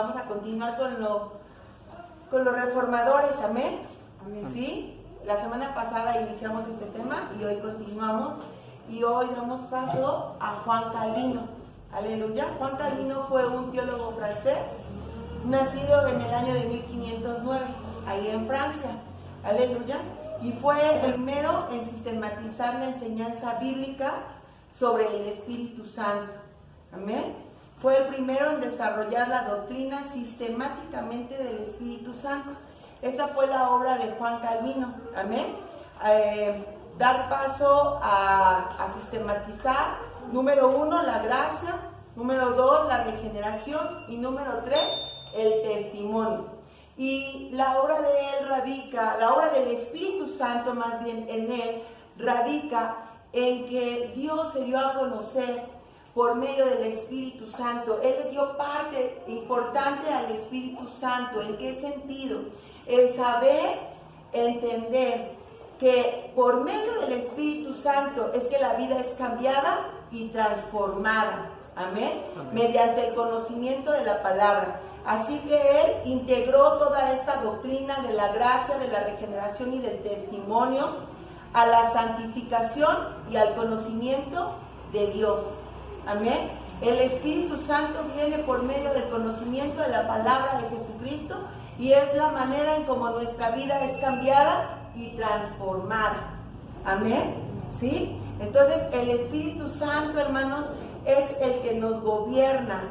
vamos a continuar con los reformadores, amén. Amén. ¿Sí? La semana pasada iniciamos este tema y hoy continuamos. Y hoy damos paso a Juan Calvino. Aleluya. Juan Calvino fue un teólogo francés, nacido en el año de 1509, ahí en Francia. Aleluya. Y fue el primero en sistematizar la enseñanza bíblica sobre el Espíritu Santo. Amén. Fue el primero en desarrollar la doctrina sistemáticamente del Espíritu Santo. Esa fue la obra de Juan Calvino. Amén. Dar paso a sistematizar, número 1, la gracia, número 2, la regeneración y número 3, el testimonio. Y la obra de él radica, la obra del Espíritu Santo más bien en él, radica en que Dios se dio a conocer por medio del Espíritu Santo. Él le dio parte importante al Espíritu Santo. ¿En qué sentido? El saber, entender que por medio del Espíritu Santo es que la vida es cambiada y transformada. Amén. Amén. Mediante el conocimiento de la palabra. Así que él integró toda esta doctrina de la gracia, de la regeneración y del testimonio a la santificación y al conocimiento de Dios. Amén. El Espíritu Santo viene por medio del conocimiento de la palabra de Jesucristo y es la manera en cómo nuestra vida es cambiada y transformada. Amén. ¿Sí? Entonces el Espíritu Santo, hermanos, es el que nos gobierna.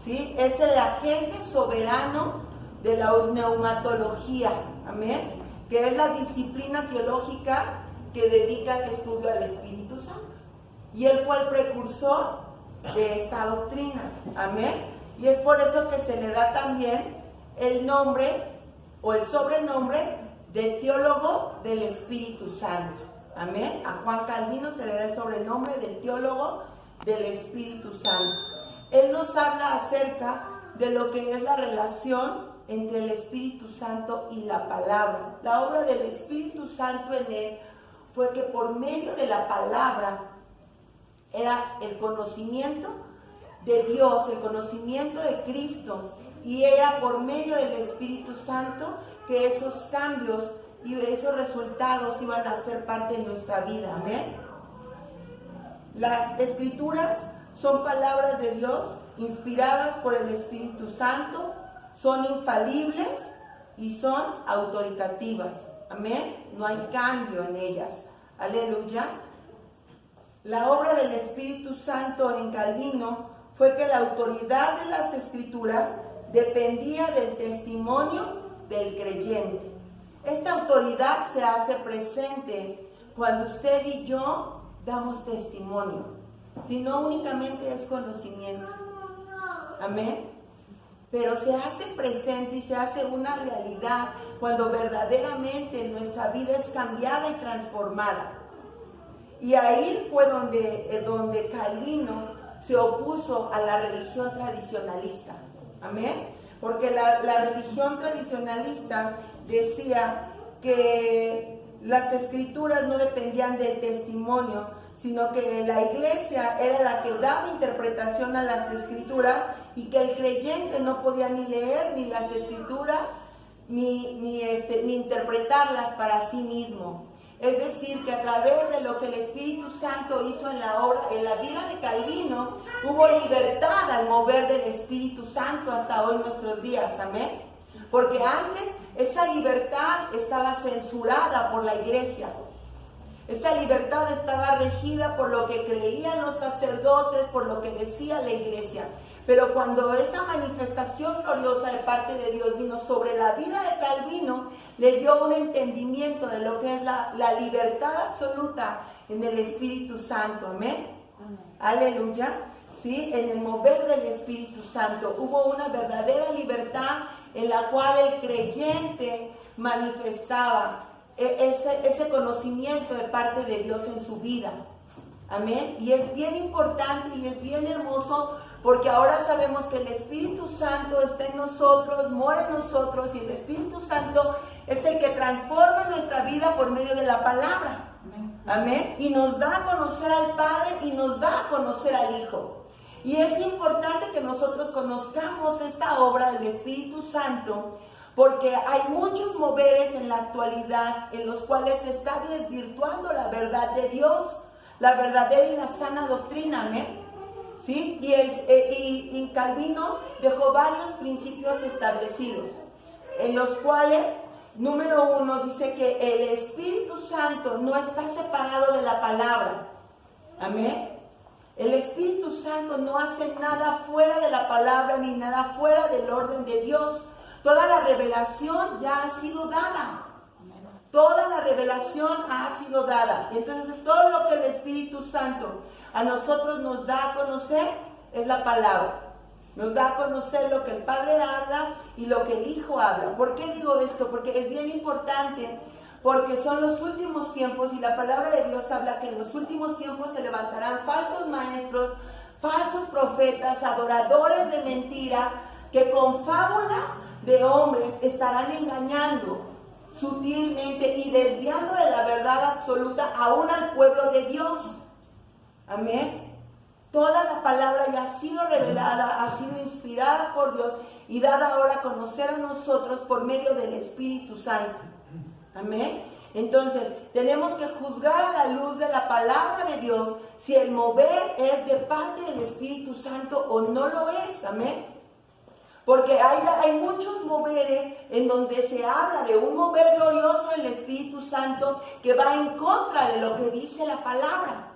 ¿Sí? Es el agente soberano de la neumatología. Amén. Que es la disciplina teológica que dedica el estudio al Espíritu Santo. Y él fue el precursor de esta doctrina. Amén. Y es por eso que se le da también el nombre o el sobrenombre de teólogo del Espíritu Santo. Amén. A Juan Calvino se le da el sobrenombre del teólogo del Espíritu Santo. Él nos habla acerca de lo que es la relación entre el Espíritu Santo y la palabra. La obra del Espíritu Santo en él fue que por medio de la palabra era el conocimiento de Dios, el conocimiento de Cristo, y era por medio del Espíritu Santo que esos cambios y esos resultados iban a ser parte de nuestra vida. Amén. Las Escrituras son palabras de Dios inspiradas por el Espíritu Santo, son infalibles y son autoritativas. Amén. No hay cambio en ellas. Aleluya. La obra del Espíritu Santo en Calvino fue que la autoridad de las Escrituras dependía del testimonio del creyente. Esta autoridad se hace presente cuando usted y yo damos testimonio, si no únicamente es conocimiento. Amén. Pero se hace presente y se hace una realidad cuando verdaderamente nuestra vida es cambiada y transformada. Y ahí fue donde Calvino se opuso a la religión tradicionalista. Amén. Porque la religión tradicionalista decía que las Escrituras no dependían del testimonio, sino que la iglesia era la que daba interpretación a las Escrituras y que el creyente no podía ni leer ni las Escrituras ni interpretarlas para sí mismo. Es decir, que a través de lo que el Espíritu Santo hizo en la obra, en la vida de Calvino, hubo libertad al mover del Espíritu Santo hasta hoy nuestros días. Amén. Porque antes esa libertad estaba censurada por la iglesia. Esa libertad estaba regida por lo que creían los sacerdotes, por lo que decía la iglesia. Pero cuando esa manifestación gloriosa de parte de Dios vino sobre la vida de Calvino, le dio un entendimiento de lo que es la libertad absoluta en el Espíritu Santo. Amén. Aleluya. ¿Sí? En el mover del Espíritu Santo hubo una verdadera libertad en la cual el creyente manifestaba ese conocimiento de parte de Dios en su vida. Amén. Y es bien importante y es bien hermoso porque ahora sabemos que el Espíritu Santo está en nosotros, mora en nosotros, y el Espíritu Santo es el que transforma nuestra vida por medio de la palabra. Amén. Y nos da a conocer al Padre y nos da a conocer al Hijo. Y es importante que nosotros conozcamos esta obra del Espíritu Santo, porque hay muchos moveres en la actualidad en los cuales se está desvirtuando la verdad de Dios, la verdadera y la sana doctrina, ¿amén? ¿Sí? Y Calvino dejó varios principios establecidos, en los cuales, número 1, dice que el Espíritu Santo no está separado de la palabra, ¿amén? El Espíritu Santo no hace nada fuera de la palabra ni nada fuera del orden de Dios. Toda la revelación ya ha sido dada. Toda la revelación ha sido dada. Entonces, todo lo que el Espíritu Santo a nosotros nos da a conocer es la palabra. Nos da a conocer lo que el Padre habla y lo que el Hijo habla. ¿Por qué digo esto? Porque es bien importante, porque son los últimos tiempos y la palabra de Dios habla que en los últimos tiempos se levantarán falsos maestros, falsos profetas, adoradores de mentiras, que con fábulas de hombres estarán engañando sutilmente y desviando de la verdad absoluta aún al pueblo de Dios. Amén. Toda la palabra ya ha sido revelada, ha sido inspirada por Dios y dada ahora a conocer a nosotros por medio del Espíritu Santo. Amén. Entonces, tenemos que juzgar a la luz de la palabra de Dios si el mover es de parte del Espíritu Santo o no lo es. Amén. Porque hay muchos moveres en donde se habla de un mover glorioso del Espíritu Santo que va en contra de lo que dice la palabra.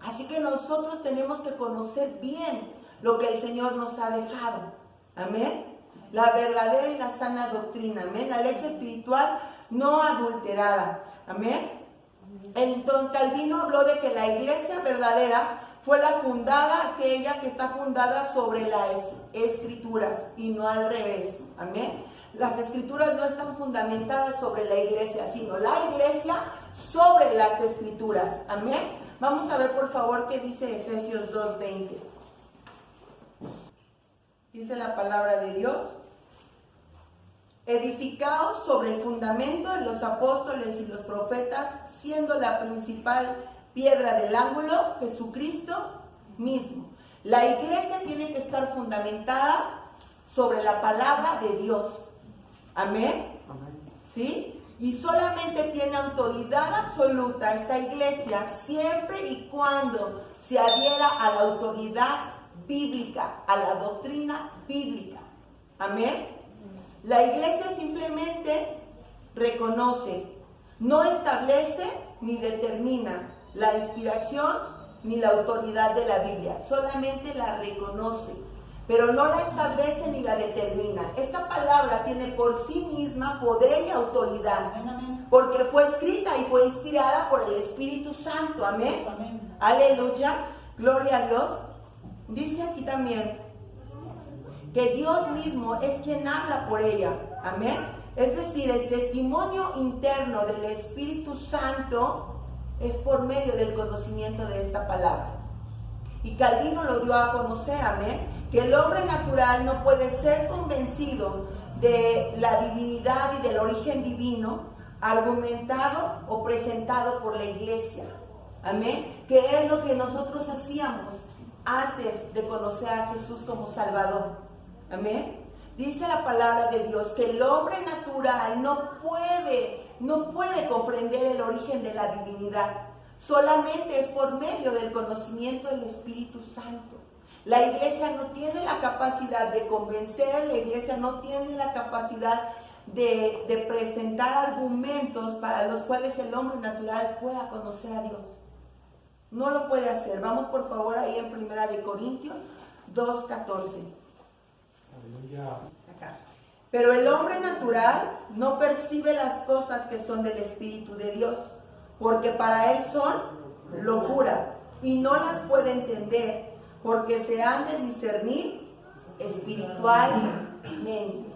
Así que nosotros tenemos que conocer bien lo que el Señor nos ha dejado. Amén. La verdadera y la sana doctrina. Amén. La leche espiritual no adulterada. Amén. Entonces Calvino habló de que la iglesia verdadera fue la fundada, aquella que está fundada sobre las escrituras y no al revés. Amén. Las escrituras no están fundamentadas sobre la iglesia, sino la iglesia sobre las escrituras. Amén. Vamos a ver por favor qué dice Efesios 2:20. Dice la palabra de Dios: edificaos sobre el fundamento de los apóstoles y los profetas, siendo la principal piedra del ángulo Jesucristo mismo. La iglesia tiene que estar fundamentada sobre la palabra de Dios. Amén. ¿Sí? Y solamente tiene autoridad absoluta esta iglesia siempre y cuando se adhiera a la autoridad bíblica, a la doctrina bíblica. Amén. La iglesia simplemente reconoce, no establece ni determina la inspiración ni la autoridad de la Biblia, solamente la reconoce, pero no la establece ni la determina. Esta palabra tiene por sí misma poder y autoridad, porque fue escrita y fue inspirada por el Espíritu Santo. Amén. Amén. Aleluya, gloria a Dios. Dice aquí también que Dios mismo es quien habla por ella. Amén. Es decir, el testimonio interno del Espíritu Santo es por medio del conocimiento de esta palabra. Y Calvino lo dio a conocer, amén, que el hombre natural no puede ser convencido de la divinidad y del origen divino argumentado o presentado por la iglesia. Amén. Que es lo que nosotros hacíamos antes de conocer a Jesús como Salvador. Amén. Dice la palabra de Dios que el hombre natural no puede comprender el origen de la divinidad. Solamente es por medio del conocimiento del Espíritu Santo. La iglesia no tiene la capacidad de convencer, la iglesia no tiene la capacidad de presentar argumentos para los cuales el hombre natural pueda conocer a Dios. No lo puede hacer. Vamos por favor ahí en 1 Corintios 2:14. Acá. Pero el hombre natural no percibe las cosas que son del Espíritu de Dios, porque para él son locura y no las puede entender, porque se han de discernir espiritualmente.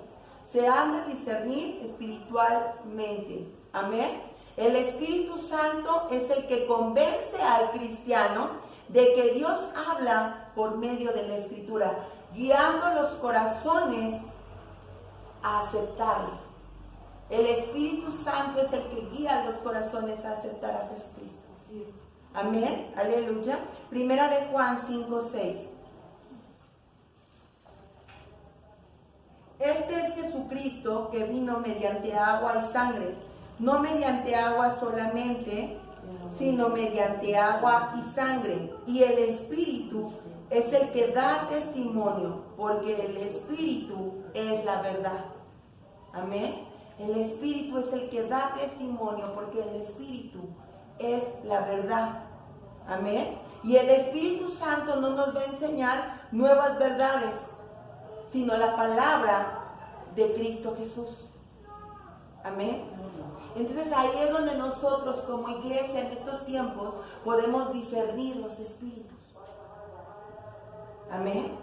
Se han de discernir espiritualmente. Amén. El Espíritu Santo es el que convence al cristiano de que Dios habla por medio de la Escritura, guiando los corazones a aceptarlo. El Espíritu Santo es el que guía los corazones a aceptar a Jesucristo. Amén, aleluya. Primera de Juan 5:6. Este es Jesucristo que vino mediante agua y sangre, no mediante agua solamente, sino mediante agua y sangre. Y el Espíritu es el que da testimonio, porque el Espíritu es la verdad. Amén. El Espíritu es el que da testimonio, porque el Espíritu es la verdad. Amén. Y el Espíritu Santo no nos va a enseñar nuevas verdades, sino la palabra de Cristo Jesús. Amén. Entonces ahí es donde nosotros como iglesia en estos tiempos podemos discernir los espíritus. Amén.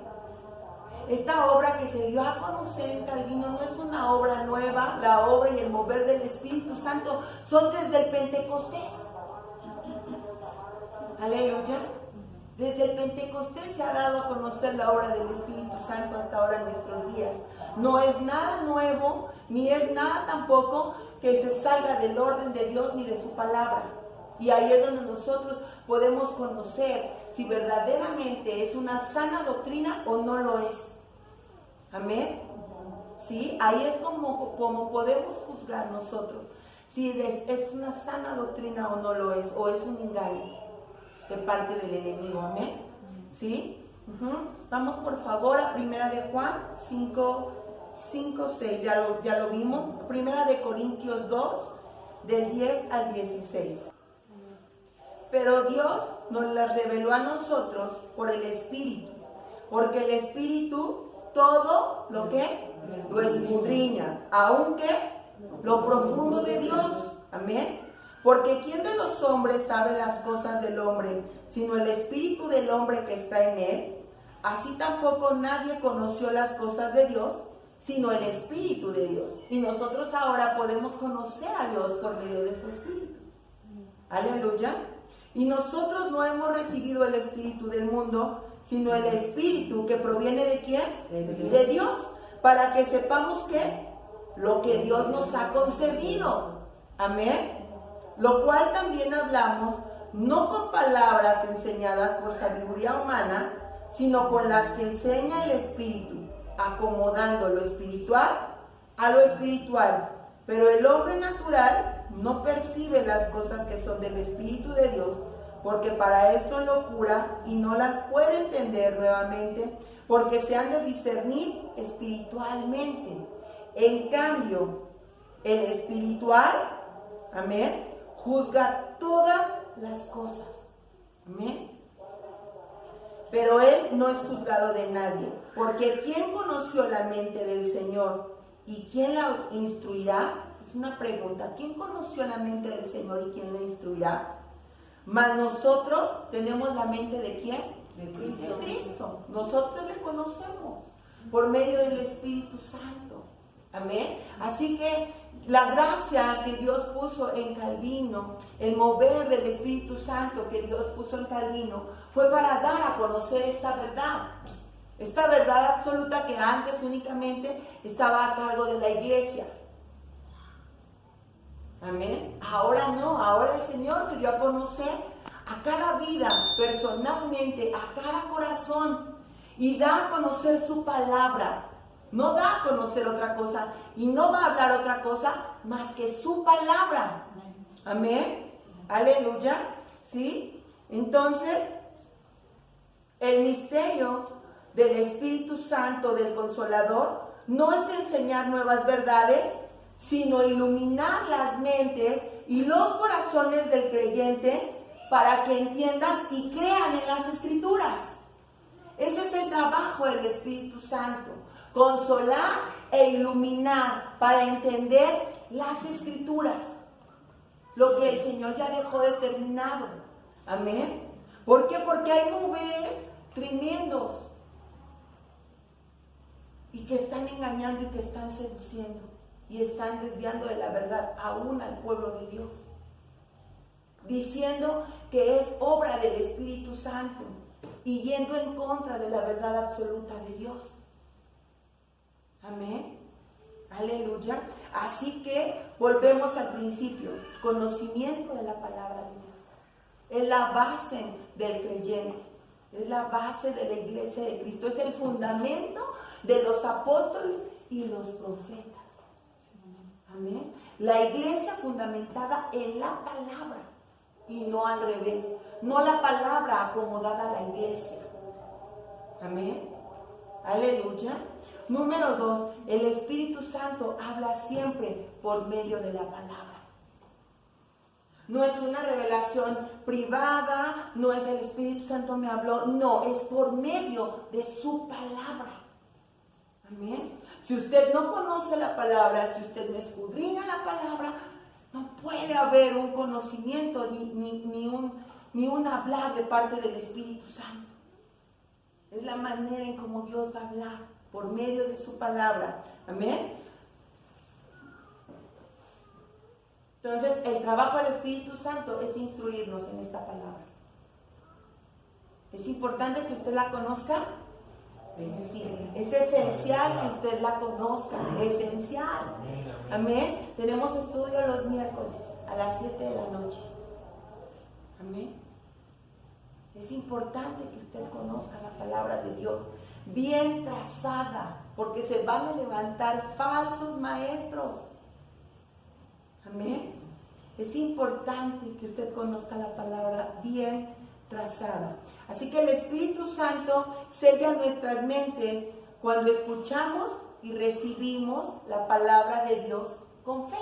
Esta obra que se dio a conocer en Calvino no es una obra nueva. La obra y el mover del Espíritu Santo son desde el Pentecostés. Aleluya. Desde el Pentecostés se ha dado a conocer la obra del Espíritu Santo hasta ahora en nuestros días. No es nada nuevo, ni es nada tampoco que se salga del orden de Dios ni de su palabra. Y ahí es donde nosotros podemos conocer si verdaderamente es una sana doctrina o no lo es. Amén. ¿Sí? Ahí es como podemos juzgar nosotros si es una sana doctrina o no lo es, o es un engaño de parte del enemigo. Amén. ¿Sí? Vamos por favor a Primera de Juan 5:6, ya lo vimos. Primera de Corintios 2, del 10 al 16. Pero Dios nos las reveló a nosotros por el Espíritu, porque el Espíritu todo lo que lo escudriña, aunque lo profundo de Dios. Amén. Porque ¿quién de los hombres sabe las cosas del hombre, sino el espíritu del hombre que está en él? Así tampoco nadie conoció las cosas de Dios, sino el Espíritu de Dios. Y nosotros ahora podemos conocer a Dios por medio de su Espíritu. Aleluya. Y nosotros no hemos recibido el Espíritu del mundo, sino el Espíritu que proviene ¿de quién? De Dios. Para que sepamos que lo que Dios nos ha concedido. Amén. Lo cual también hablamos, no con palabras enseñadas por sabiduría humana, sino con las que enseña el Espíritu, acomodando lo espiritual a lo espiritual. Pero el hombre natural no percibe las cosas que son del Espíritu de Dios, porque para él son locura y no las puede entender nuevamente, porque se han de discernir espiritualmente. En cambio, el espiritual, amén, juzga todas las cosas. Amén. Pero él no es juzgado de nadie, porque ¿quién conoció la mente del Señor y quién la instruirá? Es una pregunta. ¿Quién conoció la mente del Señor y quién la instruirá? Mas nosotros tenemos la mente ¿de quién? De Cristo. Nosotros le conocemos por medio del Espíritu Santo. Amén. Así que la gracia que Dios puso en Calvino, el mover del Espíritu Santo que Dios puso en Calvino, fue para dar a conocer esta verdad absoluta que antes únicamente estaba a cargo de la iglesia. Amén. Ahora no, ahora el Señor se dio a conocer a cada vida personalmente, a cada corazón, y da a conocer su palabra. No da a conocer otra cosa y no va a hablar otra cosa más que su palabra. Amén. Aleluya. ¿Sí? Entonces, el misterio del Espíritu Santo, del Consolador, no es enseñar nuevas verdades, sino iluminar las mentes y los corazones del creyente para que entiendan y crean en las Escrituras. Ese es el trabajo del Espíritu Santo. Consolar e iluminar para entender las Escrituras, lo que el Señor ya dejó determinado. Amén. ¿Por qué? Porque hay moveres tremendos y que están engañando y que están seduciendo y están desviando de la verdad aún al pueblo de Dios, diciendo que es obra del Espíritu Santo y yendo en contra de la verdad absoluta de Dios. Amén. Aleluya. Así que volvemos al principio. Conocimiento de la palabra de Dios. es la base del creyente, es la base de la iglesia de Cristo, es el fundamento de los apóstoles y los profetas. Amén. La iglesia fundamentada en la palabra y no al revés, no la palabra acomodada a la iglesia. Amén. Aleluya. Número 2, el Espíritu Santo habla siempre por medio de la palabra. No es una revelación privada, no es el Espíritu Santo me habló, no, es por medio de su palabra. Amén. Si usted no conoce la palabra, si usted no escudriña la palabra, no puede haber un conocimiento ni un hablar de parte del Espíritu Santo. Es la manera en cómo Dios va a hablar, por medio de su palabra. Amén. Entonces, el trabajo del Espíritu Santo es instruirnos en esta palabra. ¿Es importante que usted la conozca? Sí. Es esencial que usted la conozca. Esencial. Amén. Tenemos estudio los miércoles a las 7 de la noche. Amén. Es importante que usted conozca la palabra de Dios bien trazada, porque se van a levantar falsos maestros. Amén. Es importante que usted conozca la palabra bien trazada. Así que el Espíritu Santo sella nuestras mentes cuando escuchamos y recibimos la palabra de Dios con fe,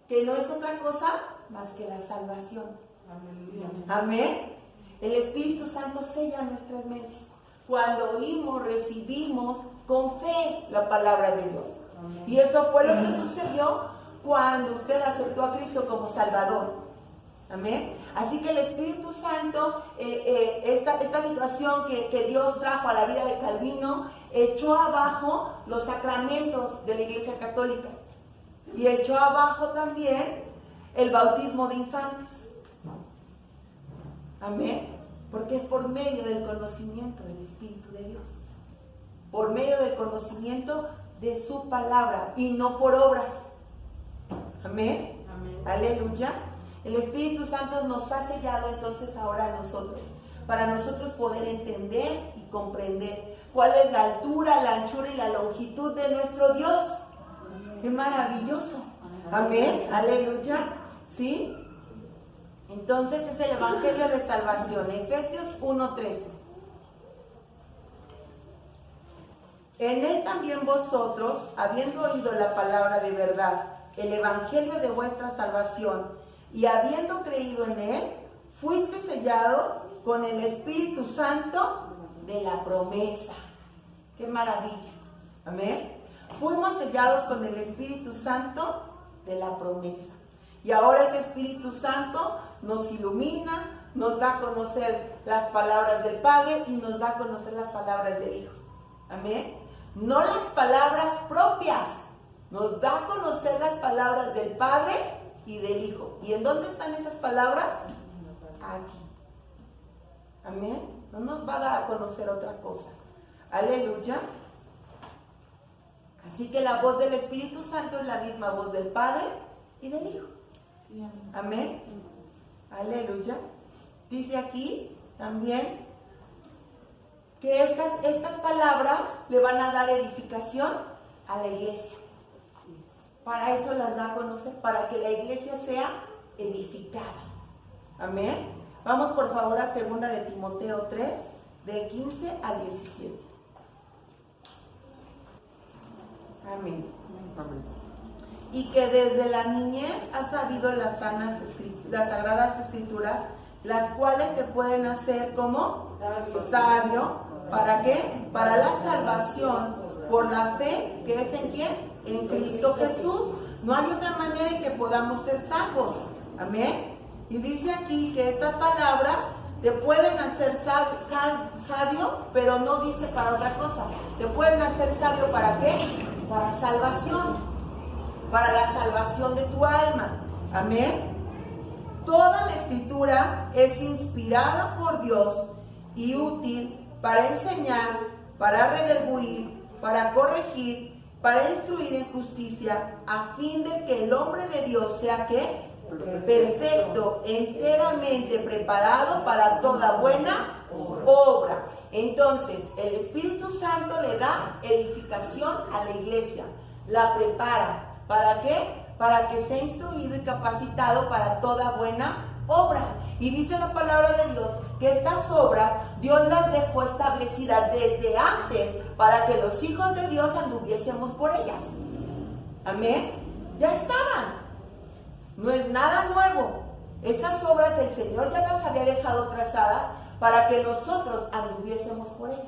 que no es otra cosa más que la salvación. Amén. Amén. El Espíritu Santo sella nuestras mentes cuando oímos, recibimos con fe la palabra de Dios. Amén. Y eso fue lo que sucedió cuando usted aceptó a Cristo como Salvador. Amén. Así que el Espíritu Santo, esta situación que Dios trajo a la vida de Calvino, echó abajo los sacramentos de la Iglesia Católica. Y echó abajo también el bautismo de infantes. Amén. Porque es por medio del conocimiento del Espíritu de Dios. Por medio del conocimiento de su palabra y no por obras. Amén. Amén. Aleluya. El Espíritu Santo nos ha sellado entonces ahora a nosotros, para nosotros poder entender y comprender cuál es la altura, la anchura y la longitud de nuestro Dios. ¡Qué maravilloso! Amén. Aleluya. ¿Sí? Entonces es el Evangelio de Salvación, Efesios 1:13. En él también vosotros, habiendo oído la palabra de verdad, el Evangelio de vuestra salvación, y habiendo creído en él, fuiste sellado con el Espíritu Santo de la promesa. ¡Qué maravilla! Amén. Fuimos sellados con el Espíritu Santo de la promesa. Y ahora ese Espíritu Santo nos ilumina, nos da a conocer las palabras del Padre y nos da a conocer las palabras del Hijo. Amén. No las palabras propias, nos da a conocer las palabras del Padre y del Hijo. ¿Y en dónde están esas palabras? Aquí. Amén. No nos va a dar a conocer otra cosa. Aleluya. Así que la voz del Espíritu Santo es la misma voz del Padre y del Hijo. Amén. Aleluya. Dice aquí también que estas palabras le van a dar edificación a la iglesia. Para eso las da a conocer, para que la iglesia sea edificada. Amén. Vamos por favor a 2 de Timoteo 3, del 15 al 17. Amén. Amén. Y que desde la niñez has sabido las sagradas escrituras, las cuales te pueden hacer como sabio. ¿Para qué? Para la salvación por la fe que es en ¿quién? En Cristo Jesús. No hay otra manera en que podamos ser salvos. Amén. Y dice aquí que estas palabras te pueden hacer sabio, pero no dice para otra cosa. Te pueden hacer sabio ¿para qué? Para salvación. Para la salvación de tu alma. Amén. Toda la escritura es inspirada por Dios y útil para enseñar, para redarguir, para corregir, para instruir en justicia, a fin de que el hombre de Dios sea ¿qué? perfecto, enteramente preparado para toda buena obra. Entonces, el Espíritu Santo le da edificación a la iglesia, la prepara. ¿Para qué? Para que sea instruido y capacitado para toda buena obra. Y dice la palabra de Dios que estas obras Dios las dejó establecidas desde antes para que los hijos de Dios anduviésemos por ellas. Amén. Ya estaban. No es nada nuevo. Esas obras el Señor ya las había dejado trazadas para que nosotros anduviésemos por ellas.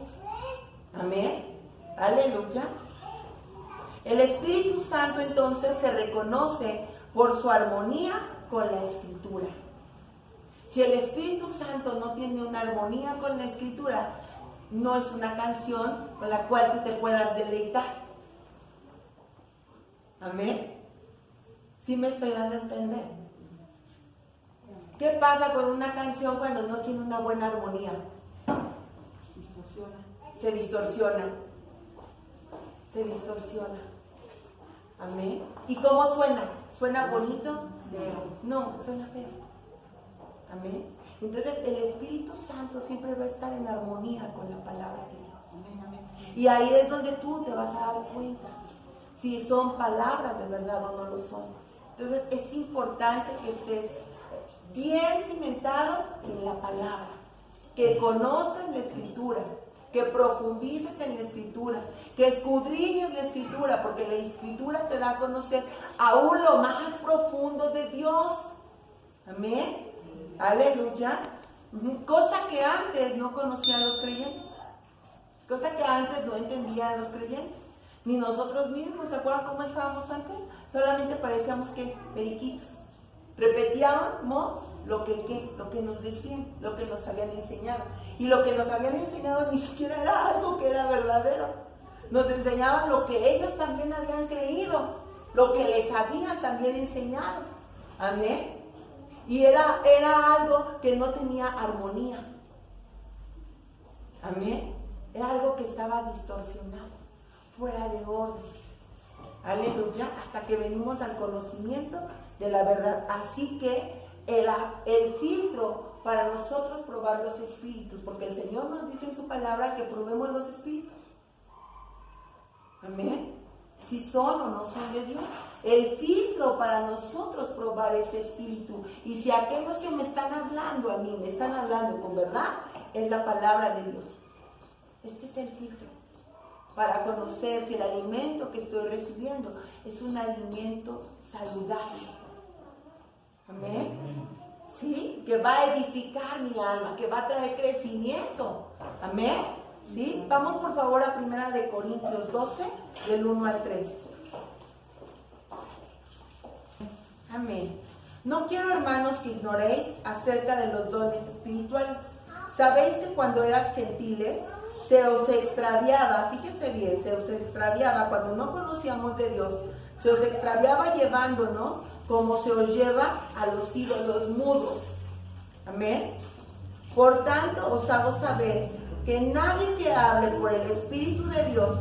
Amén. Aleluya. El Espíritu Santo entonces se reconoce por su armonía con la Escritura. Si el Espíritu Santo no tiene una armonía con la Escritura, no es una canción con la cual tú te puedas deleitar. Amén. ¿Sí me estoy dando a entender? ¿Qué pasa con una canción cuando no tiene una buena armonía? Se distorsiona. Se distorsiona. Amén. ¿Y cómo suena? ¿Suena bonito? No, suena feo. Amén. Entonces el Espíritu Santo siempre va a estar en armonía con la palabra de Dios. Y ahí es donde tú te vas a dar cuenta si son palabras de verdad o no lo son. Entonces es importante que estés bien cimentado en la palabra, que conozcas la Escritura, que profundices en la Escritura, que escudriñes la Escritura, porque la Escritura te da a conocer aún lo más profundo de Dios. Amén. Aleluya. Cosa que antes no conocían los creyentes, cosa que antes no entendían los creyentes, ni nosotros mismos. ¿Se acuerdan cómo estábamos antes? Solamente parecíamos que periquitos. Repetíamos lo que nos decían, lo que nos habían enseñado. Y lo que nos habían enseñado ni siquiera era algo que era verdadero. Nos enseñaban lo que ellos también habían creído, lo que les habían también enseñado. Amén. Y era algo que no tenía armonía. Amén. Era algo que estaba distorsionado, fuera de orden. Aleluya. Hasta que venimos al conocimiento de la verdad. Así que el filtro para nosotros probar los espíritus, porque el Señor nos dice en su palabra que probemos los espíritus. Amén. Si son o no son de Dios. El filtro para nosotros probar ese espíritu. Y si aquellos que me están hablando a mí, me están hablando con verdad, es la palabra de Dios. Este es el filtro para conocer si el alimento que estoy recibiendo es un alimento saludable. Amén. ¿Sí? Que va a edificar mi alma, que va a traer crecimiento. Amén. ¿Sí? Vamos por favor a 1 Corintios 12, del 1 al 3. Amén. No quiero, hermanos, que ignoréis acerca de los dones espirituales. Sabéis que cuando eras gentiles, se os extraviaba, fíjense bien, se os extraviaba cuando no conocíamos de Dios, se os extraviaba llevándonos como se os lleva a los ídolos mudos. Amén. Por tanto, os hago saber que nadie que hable por el Espíritu de Dios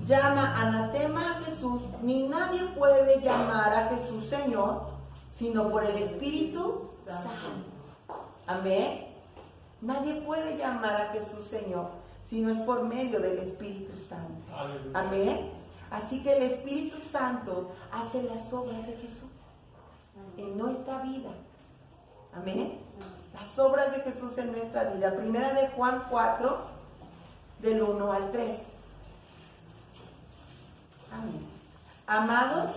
llama anatema a Jesús, ni nadie puede llamar a Jesús Señor, sino por el Espíritu Santo. Amén. Nadie puede llamar a Jesús Señor, sino es por medio del Espíritu Santo. Amén. Así que el Espíritu Santo hace las obras de Jesús en nuestra vida. Amén. Las obras de Jesús en nuestra vida. 1 Juan 4, del 1 al 3. Amén. Amados,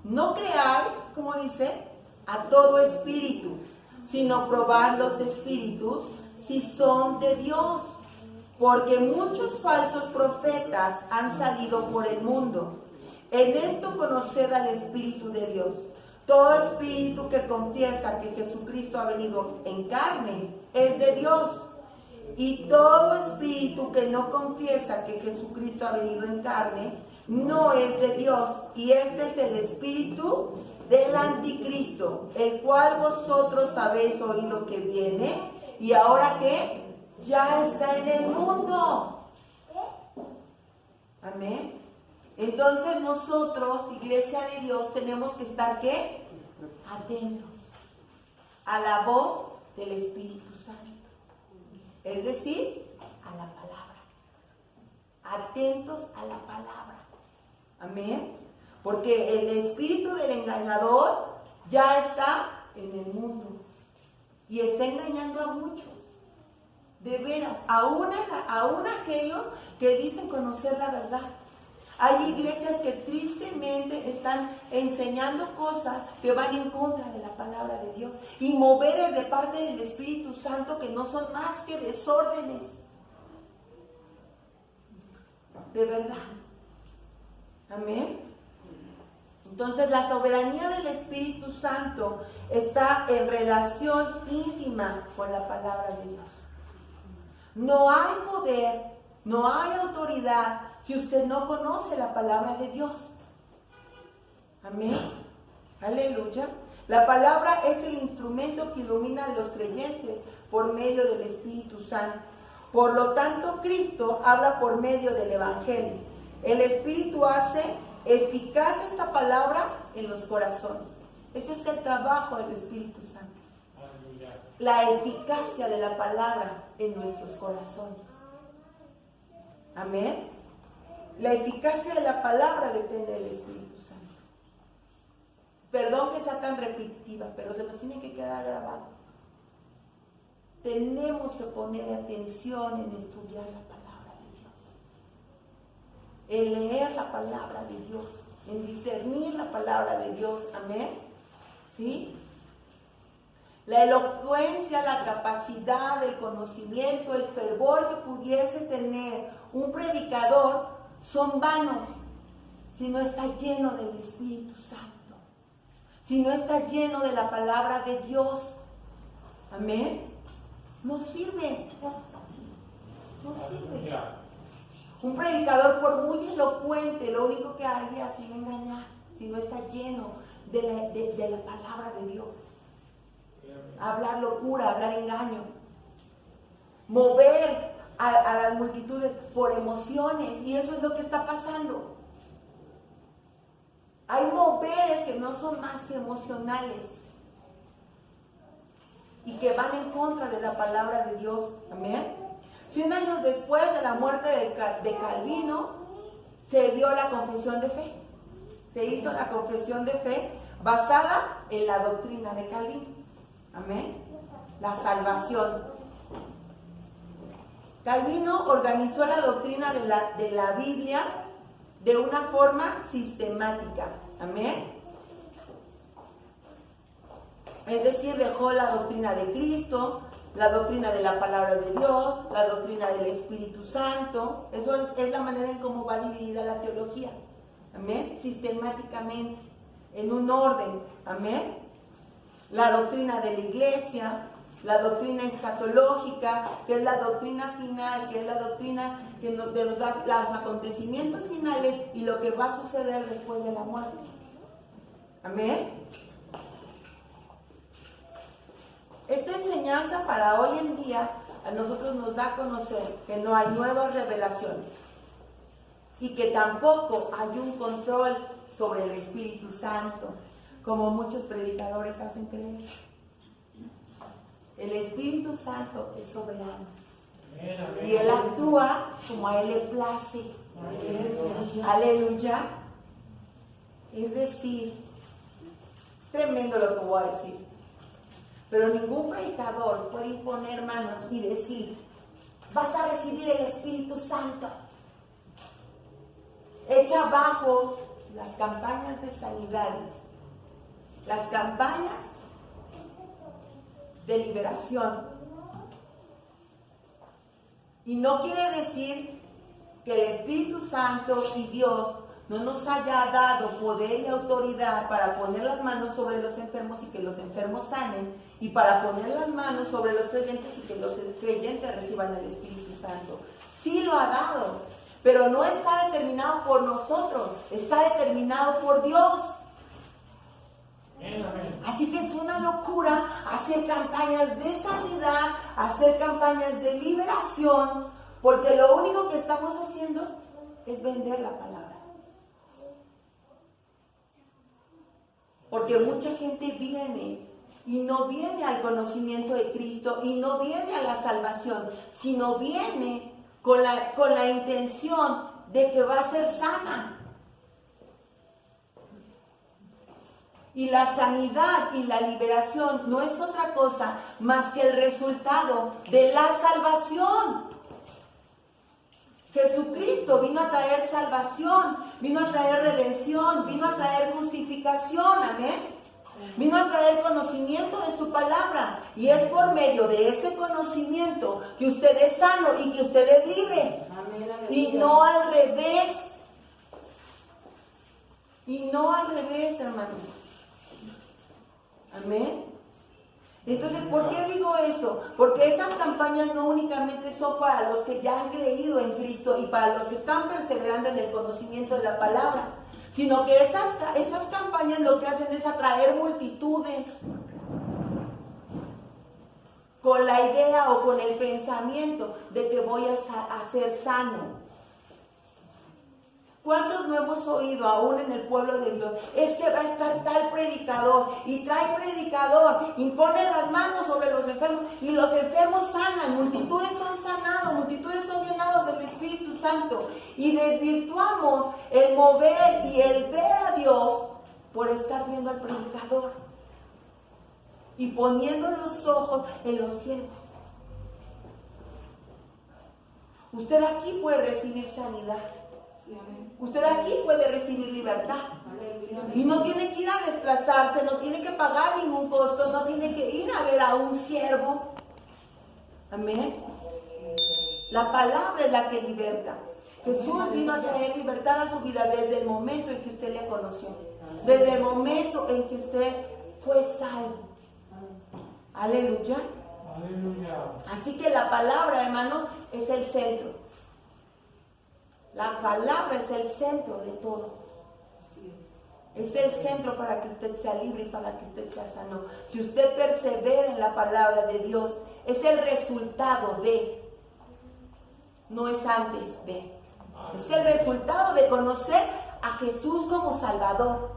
no creáis, como dice, a todo espíritu, sino probad los espíritus si son de Dios, porque muchos falsos profetas han salido por el mundo. En esto conoced al Espíritu de Dios. Todo espíritu que confiesa que Jesucristo ha venido en carne es de Dios. Y todo espíritu que no confiesa que Jesucristo ha venido en carne no es de Dios. Y este es el espíritu del anticristo, el cual vosotros habéis oído que viene. Y ahora que ya está en el mundo. Amén. Entonces nosotros, iglesia de Dios, tenemos que estar ¿qué? Atentos. a la voz del Espíritu Santo. Es decir, a la palabra. Atentos a la palabra. Amén. Porque el espíritu del engañador ya está en el mundo y está engañando a muchos. De veras, aún aquellos que dicen conocer la verdad. Hay iglesias que tristemente están enseñando cosas que van en contra de la palabra de Dios y moveres de parte del Espíritu Santo que no son más que desórdenes. De verdad. Amén. Entonces la soberanía del Espíritu Santo está en relación íntima con la palabra de Dios. No hay poder, no hay autoridad si usted no conoce la palabra de Dios. Amén. Aleluya. La palabra es el instrumento que ilumina a los creyentes por medio del Espíritu Santo. Por lo tanto, Cristo habla por medio del Evangelio. El Espíritu hace eficaz esta palabra en los corazones. Ese es el trabajo del Espíritu Santo. La eficacia de la palabra en nuestros corazones. Amén. La eficacia de la palabra depende del Espíritu Santo. Perdón que sea tan repetitiva, pero se nos tiene que quedar grabado. Tenemos que poner atención en estudiar la palabra de Dios, en leer la palabra de Dios, en discernir la palabra de Dios. Amén. ¿Sí? La elocuencia, la capacidad, el conocimiento, el fervor que pudiese tener un predicador son vanos si no está lleno del Espíritu Santo, si no está lleno de la palabra de Dios. Amén. No sirve. No sirve. Un predicador, por muy elocuente, lo único que haría es engañar si no está lleno de la palabra de Dios. Hablar locura, hablar engaño, mover a las multitudes por emociones, y eso es lo que está pasando. Hay moveres que no son más que emocionales y que van en contra de la palabra de Dios. Amén. 100 años después de la muerte de Calvino, se dio la confesión de fe. Se hizo la confesión de fe basada en la doctrina de Calvino. Amén. La salvación. Calvino organizó la doctrina de la Biblia de una forma sistemática. Amén. Es decir, dejó la doctrina de Cristo, la doctrina de la palabra de Dios, la doctrina del Espíritu Santo. Eso es la manera en cómo va dividida la teología. Amén. Sistemáticamente, en un orden. Amén. La doctrina de la iglesia, la doctrina escatológica, que es la doctrina final, que es la doctrina que nos da los acontecimientos finales y lo que va a suceder después de la muerte. Amén. Esta enseñanza para hoy en día a nosotros nos da a conocer que no hay nuevas revelaciones y que tampoco hay un control sobre el Espíritu Santo, como muchos predicadores hacen creer. El Espíritu Santo es soberano y Él actúa como a Él le place. Aleluya. Es decir, es tremendo lo que voy a decir, pero ningún predicador puede imponer manos y decir: vas a recibir el Espíritu Santo. Echa abajo las campañas de sanidades, las campañas de liberación. Y no quiere decir que el Espíritu Santo y Dios no nos haya dado poder y autoridad para poner las manos sobre los enfermos y que los enfermos sanen, y para poner las manos sobre los creyentes y que los creyentes reciban el Espíritu Santo. Sí lo ha dado, pero no está determinado por nosotros, está determinado por Dios. Así que es una locura hacer campañas de sanidad, hacer campañas de liberación, porque lo único que estamos haciendo es vender la palabra. Porque mucha gente viene y no viene al conocimiento de Cristo y no viene a la salvación, sino viene con la intención de que va a ser sana. Y la sanidad y la liberación no es otra cosa más que el resultado de la salvación. Jesucristo vino a traer salvación, vino a traer redención, vino a traer justificación, amén. Vino a traer conocimiento de su palabra. Y es por medio de ese conocimiento que usted es sano y que usted es libre. Amén, y no al revés. Y no al revés, hermanos. Amén. Entonces, ¿por qué digo eso? Porque esas campañas no únicamente son para los que ya han creído en Cristo y para los que están perseverando en el conocimiento de la palabra, sino que esas campañas lo que hacen es atraer multitudes con la idea o con el pensamiento de que voy a ser sano. ¿Cuántos no hemos oído aún en el pueblo de Dios? Es que va a estar tal predicador y trae predicador, impone las manos sobre los enfermos y los enfermos sanan, multitudes son sanados, multitudes son llenados del Espíritu Santo y desvirtuamos el mover y el ver a Dios por estar viendo al predicador y poniendo los ojos en los cielos. Usted aquí puede recibir sanidad. Usted aquí puede recibir libertad. Y no tiene que ir a desplazarse, no tiene que pagar ningún costo, no tiene que ir a ver a un siervo. Amén. La palabra es la que liberta. Jesús vino a traer libertad a su vida desde el momento en que usted le conoció. Desde el momento en que usted fue salvo. Aleluya. Así que la palabra, hermanos, es el centro. La palabra es el centro de todo. Es el centro para que usted sea libre y para que usted sea sano. Si usted persevera en la palabra de Dios, es el resultado de, no es antes de. Es el resultado de conocer a Jesús como Salvador.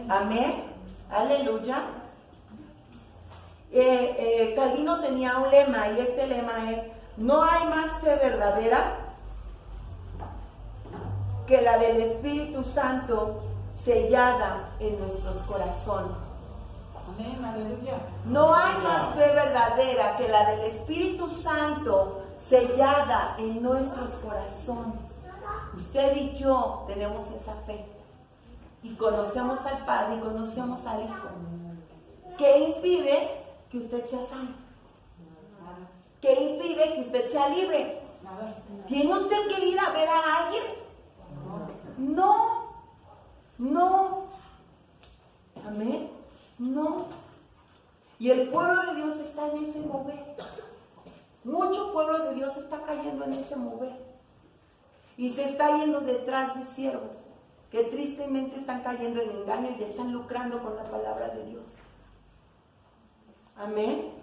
Amén. Aleluya. Calvino tenía un lema y este lema es: no hay más fe verdadera que la del Espíritu Santo sellada en nuestros corazones. Amén, aleluya. No hay más fe verdadera que la del Espíritu Santo sellada en nuestros corazones. Usted y yo tenemos esa fe y conocemos al Padre y conocemos al Hijo. ¿Qué impide que usted sea sano? ¿Qué impide que usted sea libre? ¿Tiene usted que ir a ver a alguien? No, no, amén, no. Y el pueblo de Dios está en ese mover. Mucho pueblo de Dios está cayendo en ese mover. Y se está yendo detrás de siervos que tristemente están cayendo en engaño y están lucrando con la palabra de Dios. Amén.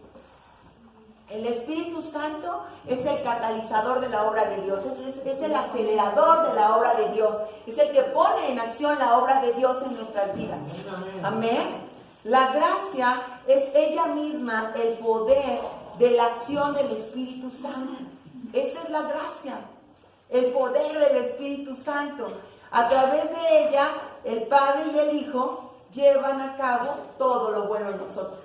El Espíritu Santo es el catalizador de la obra de Dios, es el acelerador de la obra de Dios, es el que pone en acción la obra de Dios en nuestras vidas. Amén. La gracia es ella misma el poder de la acción del Espíritu Santo. Esta es la gracia, el poder del Espíritu Santo. A través de ella, el Padre y el Hijo llevan a cabo todo lo bueno en nosotros.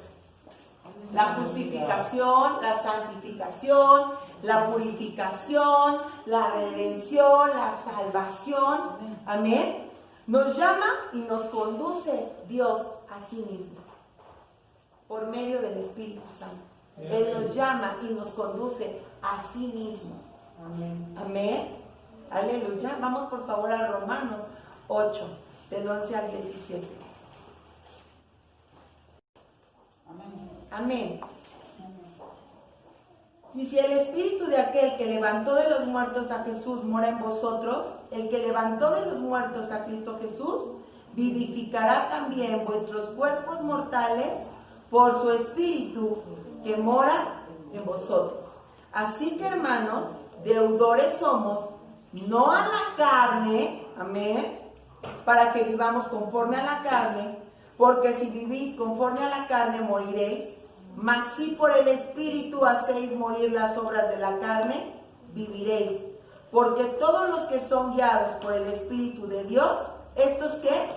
La justificación, la santificación, la purificación, la redención, la salvación. Amén. Nos llama y nos conduce Dios a sí mismo por medio del Espíritu Santo. Él nos llama y nos conduce a sí mismo. Amén. Amén. Aleluya. Vamos por favor a Romanos 8, del 11 al 17. Amén. Y si el espíritu de aquel que levantó de los muertos a Jesús mora en vosotros, el que levantó de los muertos a Cristo Jesús, vivificará también vuestros cuerpos mortales por su espíritu que mora en vosotros. Así que, hermanos, deudores somos, no a la carne, amén, para que vivamos conforme a la carne, Porque si vivís conforme a la carne, moriréis. Mas si por el Espíritu hacéis morir las obras de la carne, viviréis. Porque todos los que son guiados por el Espíritu de Dios, ¿estos qué?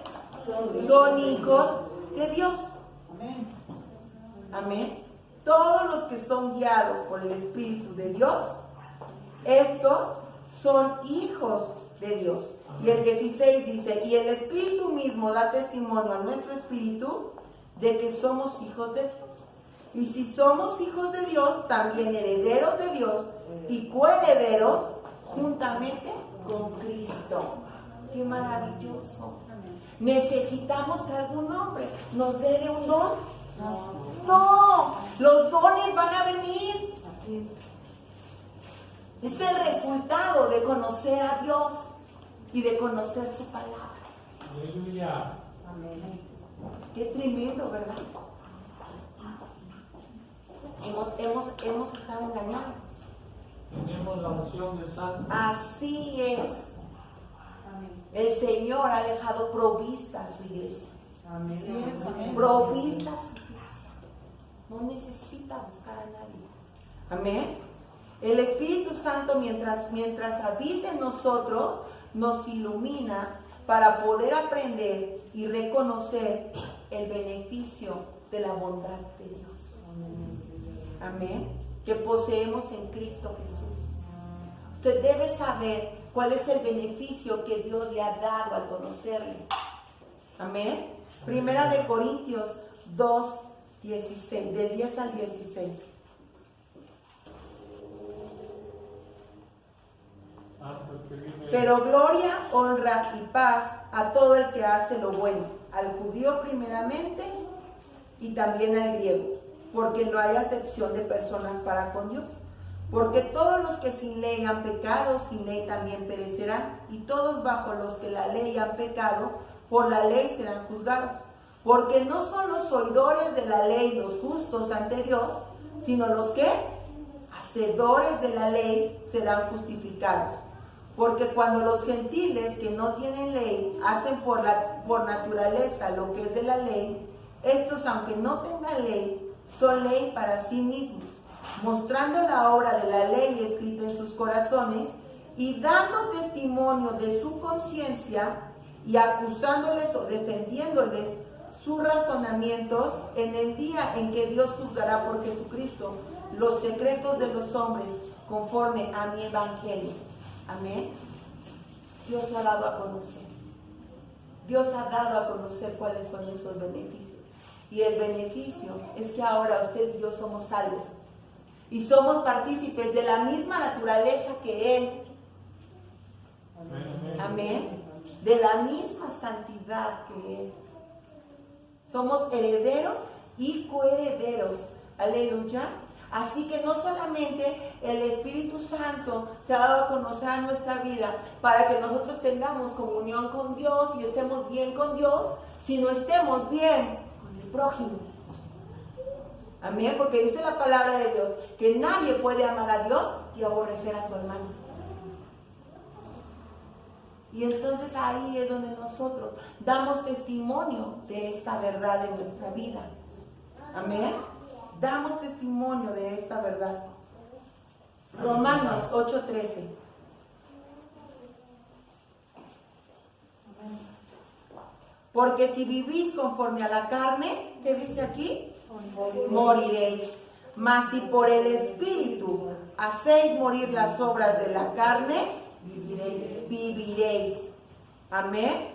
Son hijos de Dios. Amén. Amén. Todos los que son guiados por el Espíritu de Dios, estos son hijos de Dios. Y el 16 dice, y el Espíritu mismo da testimonio a nuestro espíritu de que somos hijos de Dios. Y si somos hijos de Dios, también herederos de Dios y coherederos juntamente con Cristo. ¡Qué maravilloso! ¿Necesitamos que algún hombre nos dé un don? No, los dones van a venir. Es el resultado de conocer a Dios y de conocer su palabra. Aleluya. Qué tremendo, ¿verdad? Hemos estado engañados. Tenemos la unción del Santo. Así es. El Señor ha dejado provista a su iglesia. Provista a su iglesia. No necesita buscar a nadie. Amén. El Espíritu Santo, mientras habita en nosotros, nos ilumina para poder aprender y reconocer el beneficio de la bondad de Dios. Amén. Que poseemos en Cristo Jesús. Usted debe saber cuál es el beneficio que Dios le ha dado al conocerle. Amén. Primera de Corintios 2, 16, del 10 al 16. Pero gloria, honra y paz a todo el que hace lo bueno, al judío primeramente y también al griego, porque no hay acepción de personas para con Dios. Porque todos los que sin ley han pecado, sin ley también perecerán, y todos bajo los que la ley han pecado, por la ley serán juzgados. Porque no son los oidores de la ley los justos ante Dios, sino los que, hacedores de la ley, serán justificados. Porque cuando los gentiles que no tienen ley hacen por naturaleza lo que es de la ley, estos, aunque no tengan ley, son ley para sí mismos, mostrando la obra de la ley escrita en sus corazones y dando testimonio de su conciencia y acusándoles o defendiéndoles sus razonamientos en el día en que Dios juzgará por Jesucristo los secretos de los hombres conforme a mi evangelio. Amén. Dios ha dado a conocer. Dios ha dado a conocer cuáles son esos beneficios. Y el beneficio es que ahora usted y yo somos salvos. Y somos partícipes de la misma naturaleza que Él. Amén. De la misma santidad que Él. Somos herederos y coherederos. Aleluya. Así que no solamente el Espíritu Santo se ha dado a conocer a nuestra vida para que nosotros tengamos comunión con Dios y estemos bien con Dios, sino estemos bien con el prójimo. Amén, porque dice la palabra de Dios que nadie puede amar a Dios y aborrecer a su hermano. Y entonces ahí es donde nosotros damos testimonio de esta verdad en nuestra vida. Amén. Damos testimonio de esta verdad. Romanos 8:13. Porque si vivís conforme a la carne, ¿qué dice aquí? Moriréis. Mas si por el Espíritu hacéis morir las obras de la carne, viviréis. Amén.